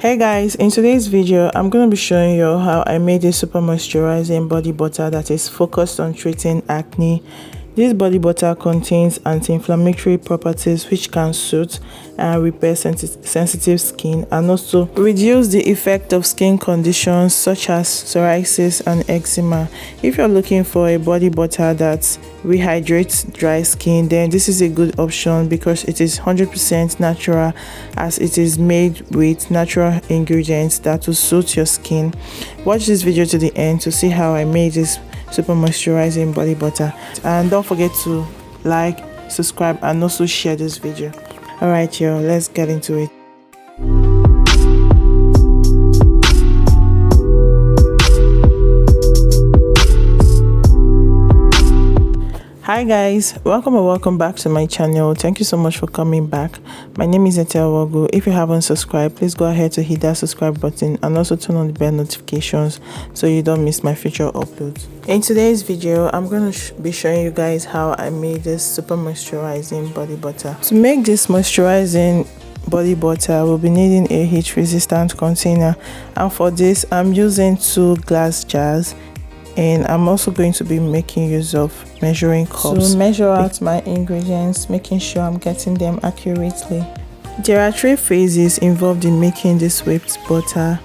Hey guys, in today's video I'm going to be showing you how I made a super moisturizing body butter that is focused on treating acne. This body butter contains anti-inflammatory properties which can soothe and repair sensitive skin and also reduce the effect of skin conditions such as psoriasis and eczema. If you're looking for a body butter that rehydrates dry skin, then this is a good option because it is 100% natural, as it is made with natural ingredients that will suit your skin. Watch this video to the end to see how I made this super moisturizing body butter, and don't forget to like, subscribe and also share this video. Alright y'all, let's get into it. Hi guys, welcome back to my channel. Thank you so much for coming back. My name is Cetyl Alcohol. If you haven't subscribed, please go ahead to hit that subscribe button and also turn on the bell notifications so you don't miss my future uploads. In today's video I'm going to be showing you guys how I made this super moisturizing body butter. To make this moisturizing body butter, we'll be needing a heat resistant container, and for this I'm using 2 glass jars, and I'm also going to be making use of measuring cups to measure out my ingredients, making sure I'm getting them accurately. There are 3 phases involved in making this whipped butter.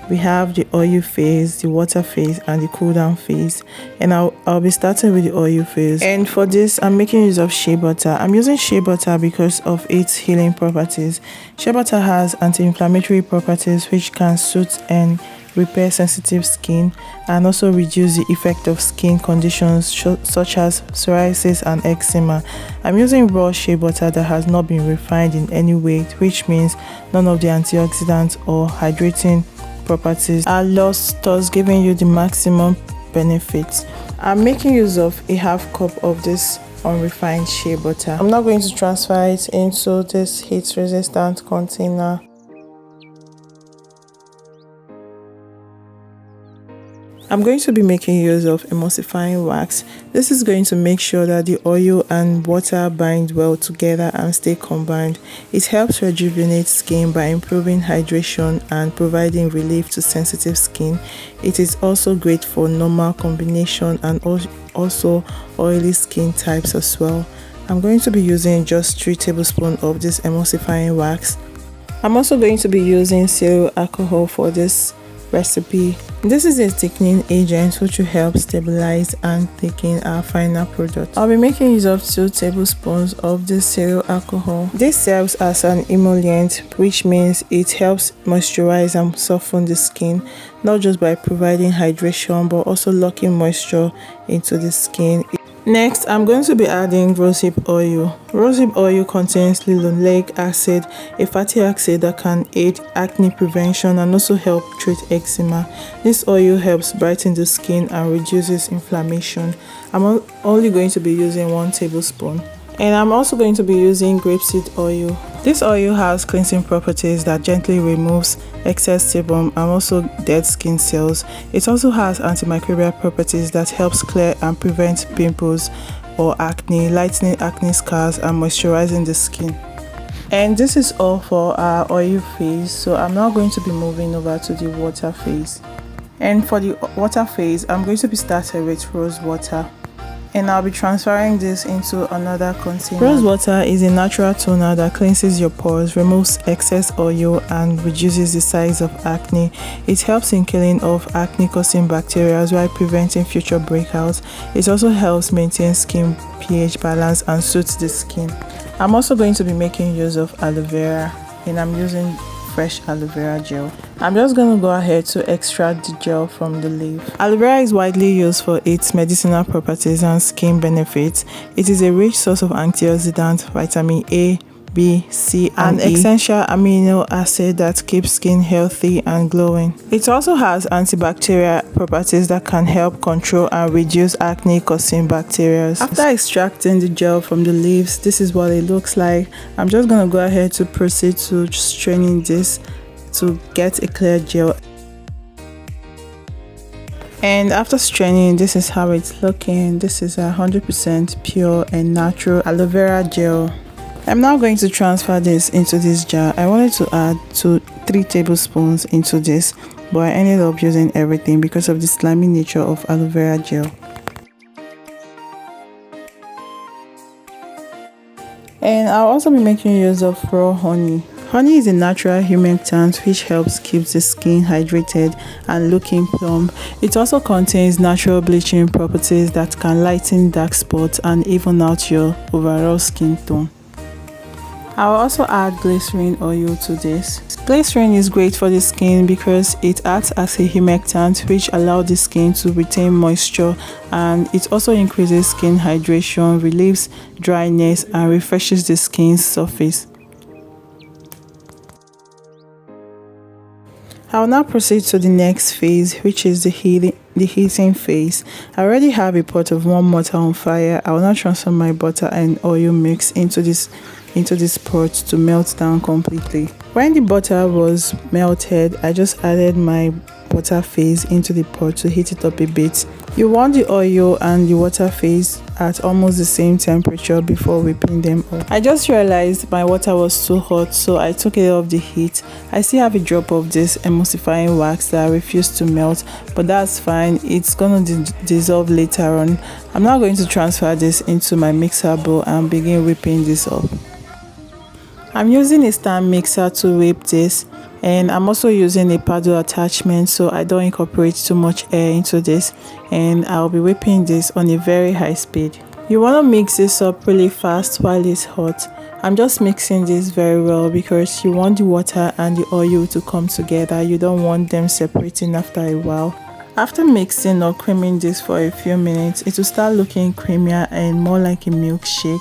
We have the oil phase, the water phase and the cool down phase, and I'll be starting with the oil phase. And for this I'm making use of shea butter. I'm using shea butter because of its healing properties. Shea butter has anti-inflammatory properties which can soothe and repair sensitive skin and also reduce the effect of skin conditions such as psoriasis and eczema. I'm using raw shea butter that has not been refined in any way, which means none of the antioxidants or hydrating properties are lost, thus giving you the maximum benefits. I'm making use of a half cup of this unrefined shea butter. I'm now going to transfer it into this heat resistant container. I'm going to be making use of emulsifying wax. This is going to make sure that the oil and water bind well together and stay combined. It helps rejuvenate skin by improving hydration and providing relief to sensitive skin. It is also great for normal combination and also oily skin types as well. I'm going to be using just 3 tablespoons of this emulsifying wax. I'm also going to be using Cetyl Alcohol for this recipe. This is a thickening agent which will help stabilize and thicken our final product. I'll be making use of 2 tablespoons of this Cetyl Alcohol. This serves as an emollient, which means it helps moisturize and soften the skin, not just by providing hydration but also locking moisture into the skin. Next, I'm going to be adding rosehip oil. Rosehip oil contains linoleic acid, a fatty acid that can aid acne prevention and also help treat eczema. This oil helps brighten the skin and reduces inflammation. I'm only going to be using 1 tablespoon. And I'm also going to be using grapeseed oil. This oil has cleansing properties that gently removes excess sebum and also dead skin cells. It also has antimicrobial properties that helps clear and prevent pimples or acne, lightening acne scars and moisturizing the skin. And this is all for our oil phase, so I'm now going to be moving over to the water phase. And for the water phase, I'm going to be starting with rose water, and I'll be transferring this into another container. Rose water is a natural toner that cleanses your pores, removes excess oil and reduces the size of acne. It helps in killing off acne causing bacteria while preventing future breakouts. It also helps maintain skin pH balance and soothes the skin. I'm also going to be making use of aloe vera, and I'm using fresh aloe vera gel. I'm just going to go ahead to extract the gel from the leaf. Aloe vera is widely used for its medicinal properties and skin benefits. It is a rich source of antioxidant, vitamin A, B, C, and E, essential amino acid that keeps skin healthy and glowing. It also has antibacterial properties that can help control and reduce acne causing bacteria. After extracting the gel from the leaves, this is what it looks like. I'm just going to go ahead to proceed to straining this to get a clear gel. And after straining, this is how it's looking. This is 100% pure and natural aloe vera gel. I'm now going to transfer this into this jar. I wanted to add 2 3 tablespoons into this, but I ended up using everything because of the slimy nature of aloe vera gel. And I'll also be making use of raw honey. Honey is a natural humectant which helps keep the skin hydrated and looking plump. It also contains natural bleaching properties that can lighten dark spots and even out your overall skin tone. I'll also add glycerin oil to this. Glycerin is great for the skin because it acts as a humectant which allows the skin to retain moisture, and it also increases skin hydration, relieves dryness, and refreshes the skin's surface. I'll now proceed to the next phase, which is the heating phase. I already have a pot of warm water on fire. I will now transfer my butter and oil mix into this pot to melt down completely. When the butter was melted, I just added my water phase into the pot to heat it up a bit. You want the oil and the water phase at almost the same temperature before whipping them up. I just realized my water was too hot, so I took it off the heat. I still have a drop of this emulsifying wax that I refused to melt, but that's fine. It's gonna dissolve later on. I'm now going to transfer this into my mixer bowl and begin whipping this up. I'm using a stand mixer to whip this, and I'm also using a paddle attachment so I don't incorporate too much air into this, and I'll be whipping this on a very high speed. You want to mix this up really fast while it's hot. I'm just mixing this very well because you want the water and the oil to come together. You don't want them separating after a while. After mixing or creaming this for a few minutes, it will start looking creamier and more like a milkshake.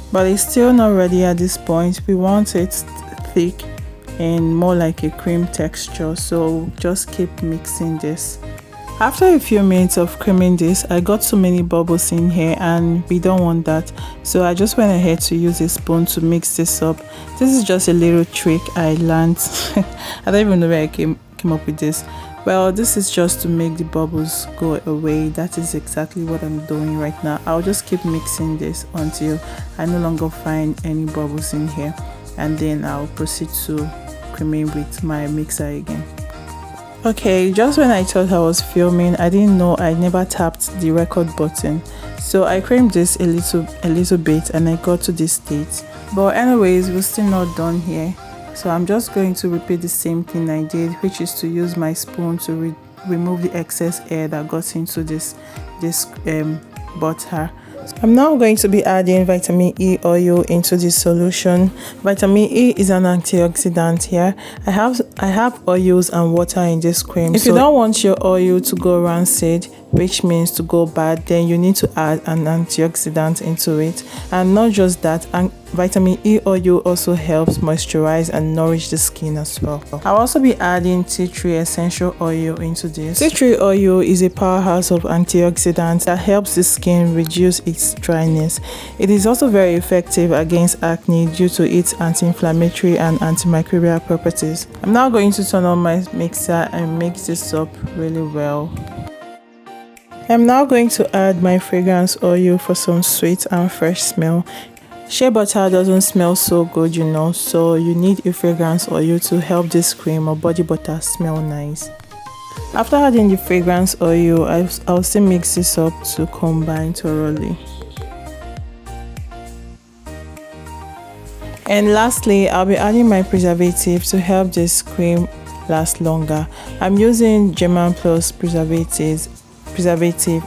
But it's still not ready at this point. We want it thick and more like a cream texture, so just keep mixing this. After a few minutes of creaming this, I got so many bubbles in here and we don't want that, so I just went ahead to use a spoon to mix this up. This is just a little trick I learned. I don't even know where I came up with this. Well, this is just to make the bubbles go away. That is exactly what I'm doing right now. I'll just keep mixing this until I no longer find any bubbles in here, and then I'll proceed to creaming with my mixer again. Okay, just when I thought I was filming, I didn't know I never tapped the record button, so I creamed this a little bit and I got to this state. But anyways, we're still not done here. So I'm just going to repeat the same thing I did, which is to use my spoon to remove the excess air that got into this butter. I'm now going to be adding vitamin E oil into this solution. Vitamin E is an antioxidant here. I have oils and water in this cream. If you don't want your oil to go rancid, which means to go bad, then you need to add an antioxidant into it. And not just that, and vitamin E oil also helps moisturize and nourish the skin as well. I'll also be adding tea tree essential oil into this. Tea tree oil is a powerhouse of antioxidants that helps the skin reduce its dryness. It is also very effective against acne due to its anti-inflammatory and antimicrobial properties. I'm now going to turn on my mixer and mix this up really well. I'm now going to add my fragrance oil for some sweet and fresh smell. Shea butter doesn't smell so good, you know, so you need a fragrance oil to help this cream or body butter smell nice. After adding the fragrance oil, I'll still mix this up to combine thoroughly. And lastly, I'll be adding my preservative to help this cream last longer. I'm using German Plus preservative,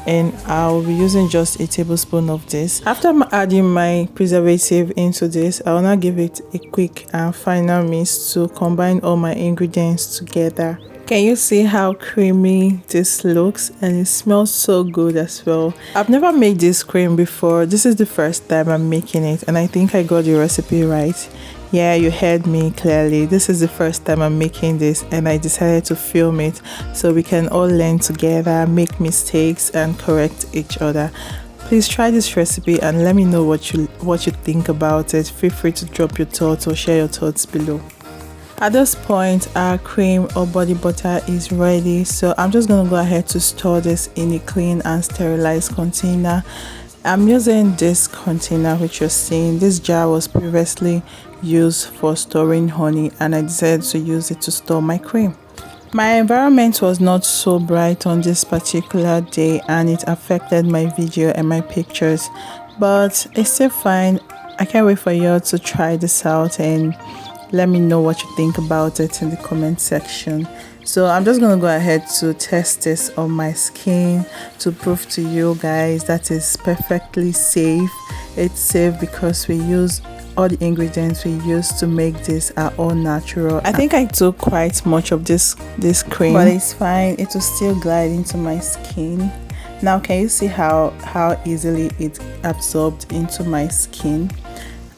and I'll be using just a tablespoon of this. After adding my preservative into this, I will now give it a quick and final mix to combine all my ingredients together. Can you see how creamy this looks? And it smells so good as well. I've never made this cream before. This is the first time I'm making it, and I think I got the recipe right. Yeah, you heard me clearly. This is the first time I'm making this, and I decided to film it so we can all learn together, make mistakes, and correct each other. Please try this recipe and let me know what you think about it. Feel free to drop your thoughts or share your thoughts below. At this point, our cream or body butter is ready, so I'm just gonna go ahead to store this in a clean and sterilized container. I'm using this container which you're seeing. This jar was previously use for storing honey, and I decided to use it to store my cream. My environment was not so bright on this particular day and it affected my video and my pictures, but it's still fine. I can't wait for you all to try this out and let me know what you think about it in the comment section. So I'm just gonna go ahead to test this on my skin to prove to you guys that it's perfectly safe. It's safe because we use all the ingredients we use to make this are all natural. I think I took quite much of this cream, but it's fine. It will still glide into my skin. Now can you see how easily it absorbed into my skin?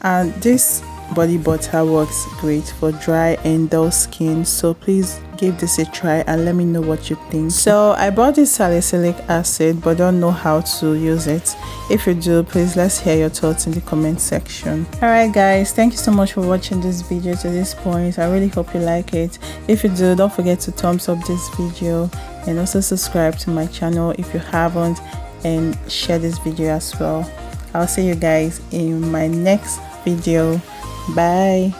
And this body butter works great for dry and dull skin, so please give this a try and let me know what you think. So I bought this salicylic acid but don't know how to use it. If you do, please let's hear your thoughts in the comment section. Alright guys, thank you so much for watching this video to this point. I really hope you like it. If you do, don't forget to thumbs up this video and also subscribe to my channel if you haven't, and share this video as well. I'll see you guys in my next video. Bye.